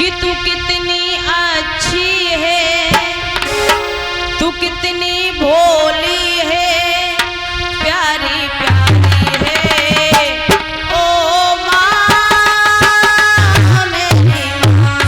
कि तू कितनी अच्छी है, तू कितनी भोली है, प्यारी प्यारी है ओ माँ मेरी माँ।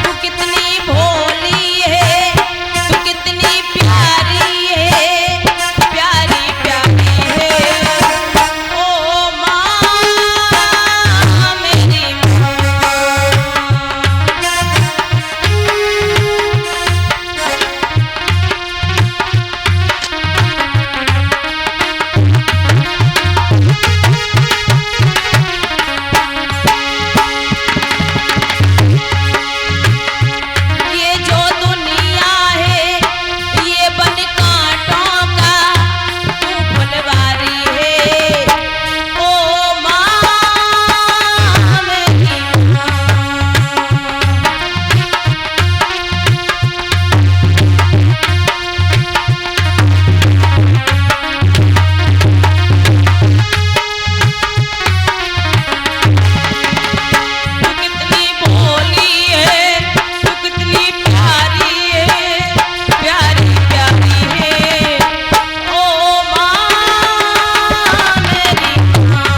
तू कितनी भोली है, तू कितनी प्यारी है, प्यारी प्यारी है ओ माँ मेरी माँ। ये जो दुनिया है ये बन कांटों का, तू फुलवारी है ओ माँ मेरी माँ। तू कितनी भोली है, तू कितनी प्यारी है, प्यारी प्यारी है ओ माँ मेरी माँ।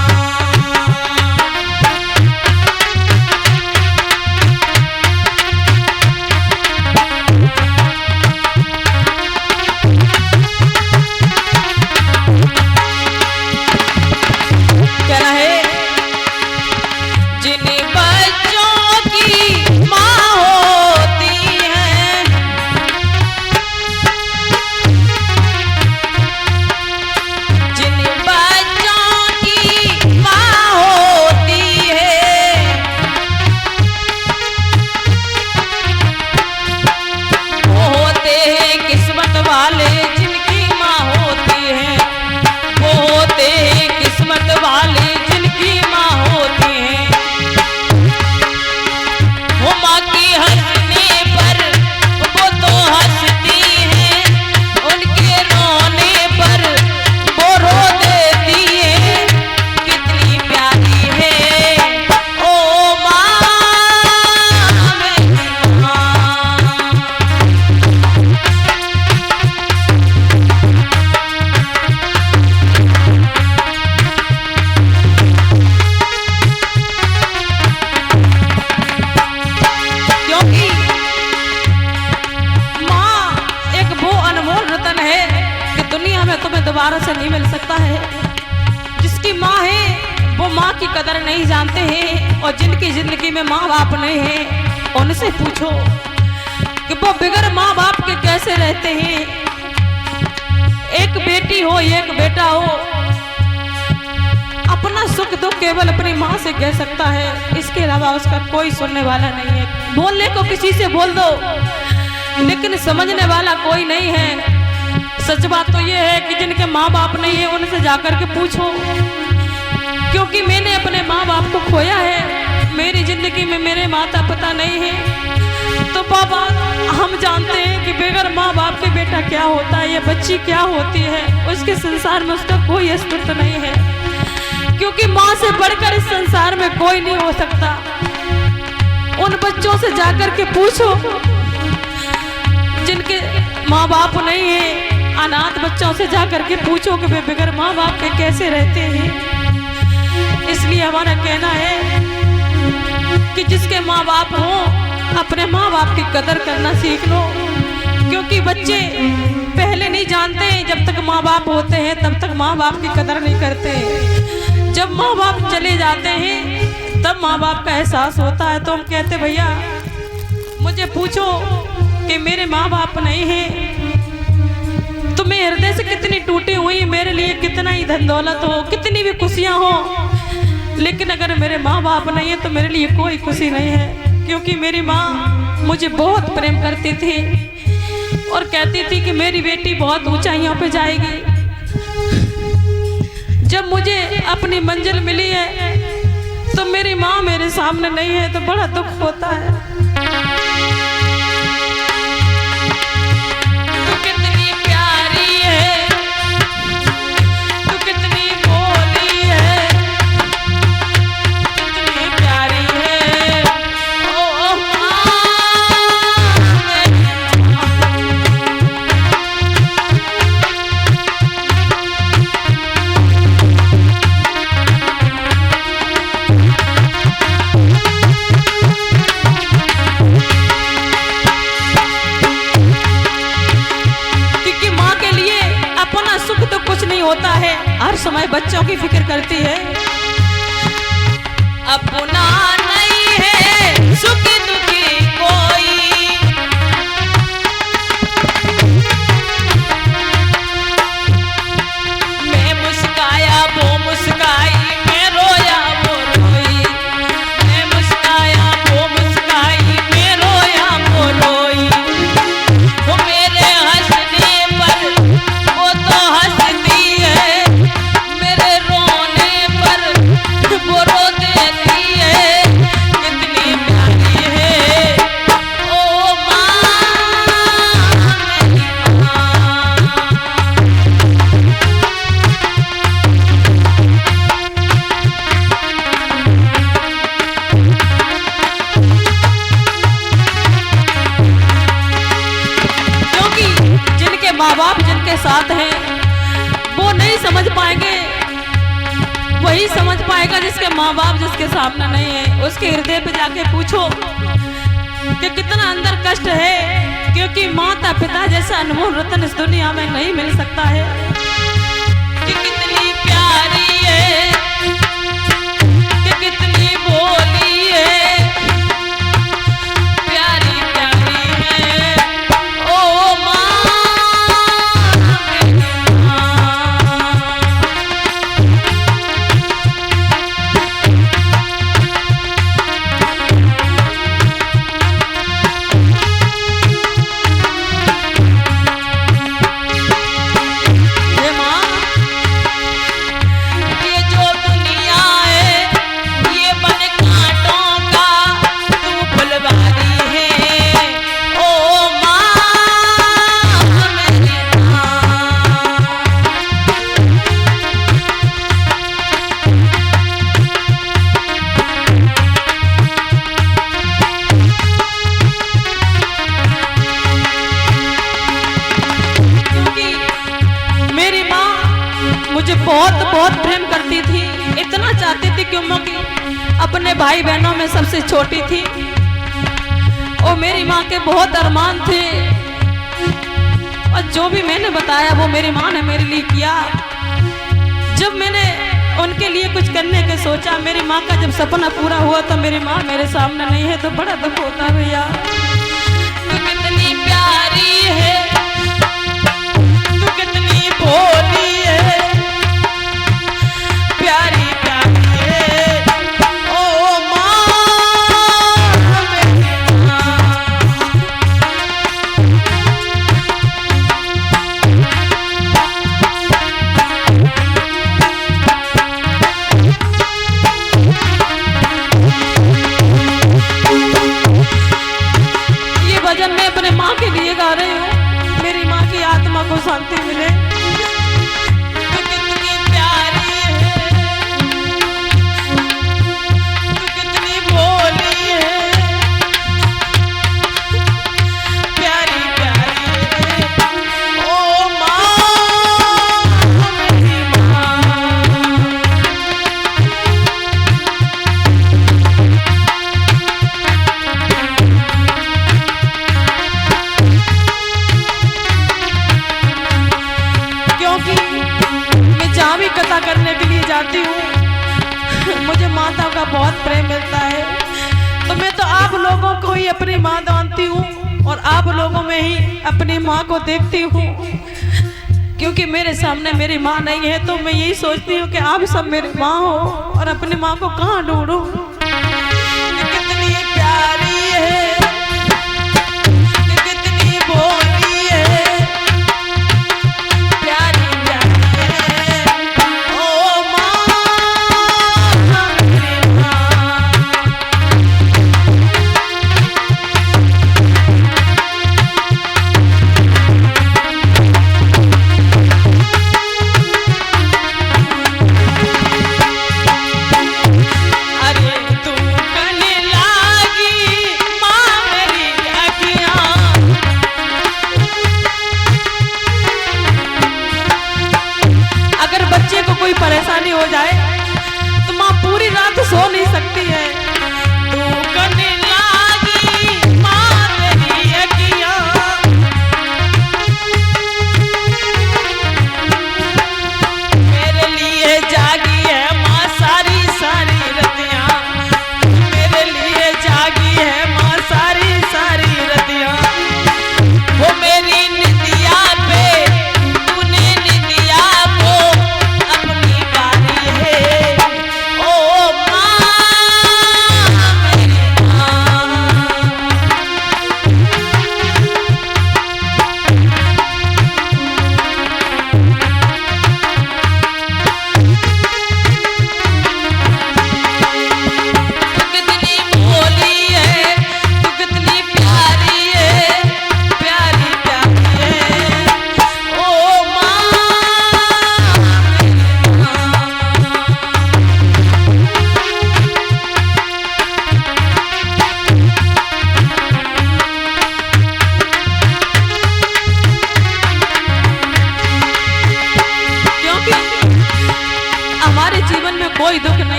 कहना है जिन बच्चों की माँ होती है, जिन बच्चों की माँ होती है, वो होते हैं किस्मत वाले जिनकी माँ होती है, वो होते हैं किस्मत वाले जिनकी माँ होती है। वो माँ की हंसने पर वो तो हंसती है, उनके रोने पर वो रो देती है, कितनी प्यारी है ओ माँ मेरी माँ। क्योंकि माँ एक वो अनमोल रतन है कि दुनिया में तुम्हें दोबारा से नहीं मिल सकता है। जिसकी माँ है वो माँ की कदर नहीं जानते हैं, और जिनकी जिंदगी में माँ बाप नहीं है उनसे पूछो कि वो बिगर माँ बाप के कैसे रहते हैं। एक बेटी हो एक बेटा हो, अपना सुख दुख केवल अपनी माँ से कह सकता है, इसके अलावा उसका कोई सुनने वाला नहीं है। बोलने को किसी से बोल दो लेकिन समझने वाला कोई नहीं है। सच बात तो ये है कि जिनके माँ बाप नहीं है उनसे जाकर के पूछो, क्योंकि मैंने अपने माँ बाप को खोया है। मेरी जिंदगी में मेरे माता पिता नहीं है, तो बाबा हम जानते हैं कि बगैर माँ बाप के बेटा क्या होता है, ये बच्ची क्या होती है। उसके संसार में उसका कोई अस्तित्व नहीं है, क्योंकि माँ से बढ़कर इस संसार में कोई नहीं हो सकता। उन बच्चों से जाकर के पूछो जिनके माँ बाप नहीं है, अनाथ बच्चों से जाकर के पूछो कि वे बगैर माँ बाप के कैसे रहते हैं। इसलिए हमारा कहना है कि जिसके माँ बाप हो अपने माँ बाप की कदर करना सीख लो, क्योंकि बच्चे पहले नहीं जानते, जब तक माँ बाप होते हैं तब तक माँ बाप की कदर नहीं करते। जब माँ बाप चले जाते हैं तब माँ बाप का एहसास होता है। तो हम कहते भैया मुझे पूछो कि मेरे माँ बाप नहीं हैं, तो मैं हृदय से कितनी टूटी हुई, मेरे लिए कितना ही धन दौलत हो, कितनी भी खुशियाँ हो, लेकिन अगर मेरे माँ बाप नहीं है तो मेरे लिए कोई खुशी नहीं है। क्योंकि मेरी माँ मुझे बहुत प्रेम करती थी और कहती थी कि मेरी बेटी बहुत ऊंचाइयों पे जाएगी। जब मुझे अपनी मंजिल मिली है, तो मेरी माँ मेरे सामने नहीं है तो बड़ा दुख होता है। तू कितनी प्यारी है, तू कितनी भोली है, कितनी प्यारी है ओ माँ मेरी होता है, हर समय बच्चों की फिक्र करती है। अपना नहीं है सुखी दुखी कोई, मैं मुस्काया वो मुस्काई, मैं रोया वो रोई, मैं मुस्काया वो मुस्काई, मैं रोया वो रोई। वो मेरे हंसने पर वो तो हंसती, वो रो देती है, कितनी प्यारी है ओ माँ मेरी माँ। क्योंकि जिनके माँ बाप जिनके साथ हैं वो नहीं समझ पाएंगे, वही समझ पाएगा जिसके माँ बाप जिसके सामने नहीं है। उसके हृदय पे जाके पूछो कि कितना अंदर कष्ट है, क्योंकि माता पिता जैसा अनमोल रत्न इस दुनिया में नहीं मिल सकता है। कि कितनी प्यारी है, कि कितनी भोली है, प्यारी प्यारी है ओ माँ मेरी माँ। बहुत प्रेम करती थी, इतना चाहती थी क्योंकि अपने भाई बहनों में सबसे छोटी थी। और मेरी माँ के बहुत अरमान थे और जो भी मैंने बताया वो मेरी माँ ने मेरे लिए किया। जब मैंने उनके लिए कुछ करने का सोचा, मेरी माँ का जब सपना पूरा हुआ तो मेरी माँ मेरे सामने नहीं है तो बड़ा दुख होता है भैया। तू कितनी प्यारी है, तू कितनी भोली है, प्यारी प्यारी है ओ माँ मेरी माँ। ये भजन मैं अपने माँ के लिए गा रही हूँ, मेरी माँ की आत्मा को शांति मिले। करने के लिए जाती हूँ, मुझे माता का बहुत प्रेम मिलता है। तो मैं तो आप लोगों को ही अपनी माँ जानती हूँ और आप लोगों में ही अपनी माँ को देखती हूँ, क्योंकि मेरे सामने मेरी माँ नहीं है। तो मैं यही सोचती हूँ कि आप सब मेरी माँ हो और अपनी माँ को कहाँ ढूंढूं। कितनी प्यारी है, कितनी भोली है, प्यारी प्यारी है ओ माँ मेरी माँ।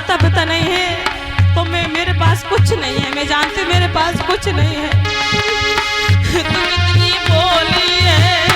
माता पिता नहीं है तो मेरे पास कुछ नहीं है। मैं जानती मेरे पास कुछ नहीं है। तुम इतनी बोली है